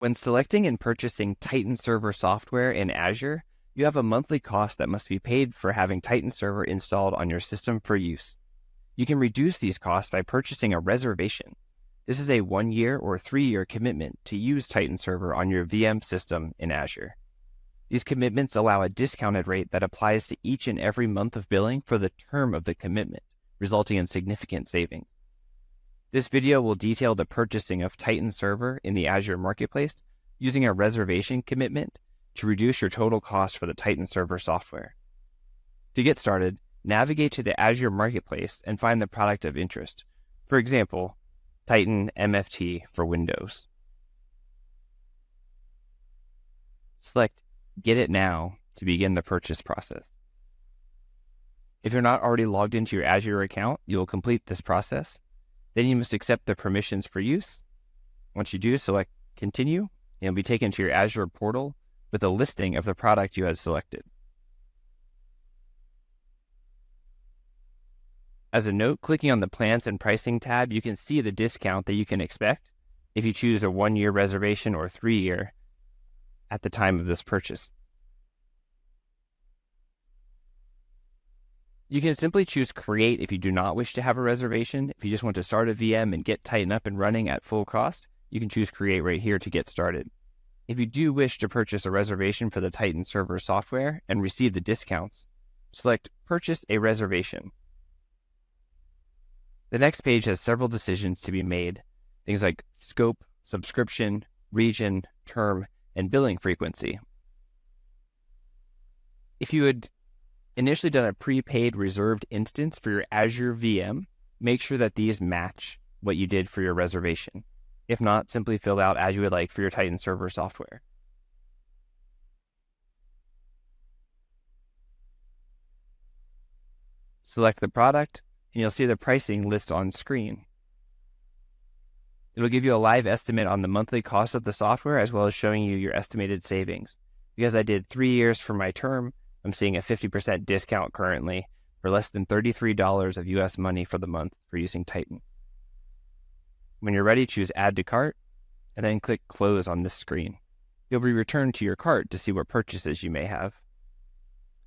When selecting and purchasing Titan Server software in Azure, you have a monthly cost that must be paid for having Titan Server installed on your system for use. You can reduce these costs by purchasing a reservation. This is a 1-year or 3-year commitment to use Titan Server on your VM system in Azure. These commitments allow a discounted rate that applies to each and every month of billing for the term of the commitment, resulting in significant savings. This video will detail the purchasing of Titan Server in the Azure Marketplace using a reservation commitment to reduce your total cost for the Titan Server software. To get started, navigate to the Azure Marketplace and find the product of interest. For example, Titan MFT for Windows. Select Get It Now to begin the purchase process. If you're not already logged into your Azure account, you will complete this process. Then you must accept the permissions for use. Once you do, select Continue, and you'll be taken to your Azure portal with a listing of the product you had selected. As a note, clicking on the Plans and Pricing tab, you can see the discount that you can expect if you choose a 1-year reservation or 3-year at the time of this purchase. You can simply choose Create if you do not wish to have a reservation. If you just want to start a VM and get Titan up and running at full cost, you can choose Create right here to get started. If you do wish to purchase a reservation for the Titan Server software and receive the discounts, select Purchase a Reservation. The next page has several decisions to be made, things like scope, subscription, region, term, and billing frequency. If you had initially done a prepaid reserved instance for your Azure VM, make sure that these match what you did for your reservation. If not, simply fill out as you would like for your Titan Server software. Select the product, and you'll see the pricing list on screen. It'll give you a live estimate on the monthly cost of the software, as well as showing you your estimated savings. Because I did 3 years for my term, I'm seeing a 50% discount currently for less than $33 of US money for the month for using Titan. When you're ready, choose Add to Cart, and then click Close on this screen. You'll be returned to your cart to see what purchases you may have.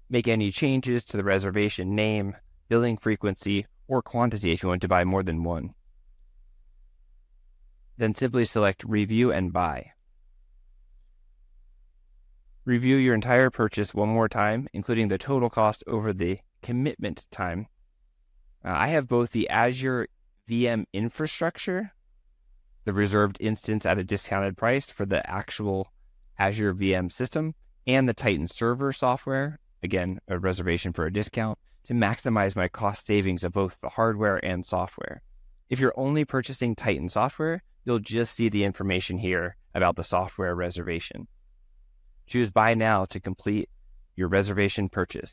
Make any changes to the reservation name, billing frequency, or quantity if you want to buy more than one. Then simply select Review and Buy. Review your entire purchase one more time, including the total cost over the commitment time. I have both the Azure VM infrastructure, the reserved instance at a discounted price for the actual Azure VM system, and the Titan Server software, again, a reservation for a discount, to maximize my cost savings of both the hardware and software. If you're only purchasing Titan software, you'll just see the information here about the software reservation. Choose Buy Now to complete your reservation purchase.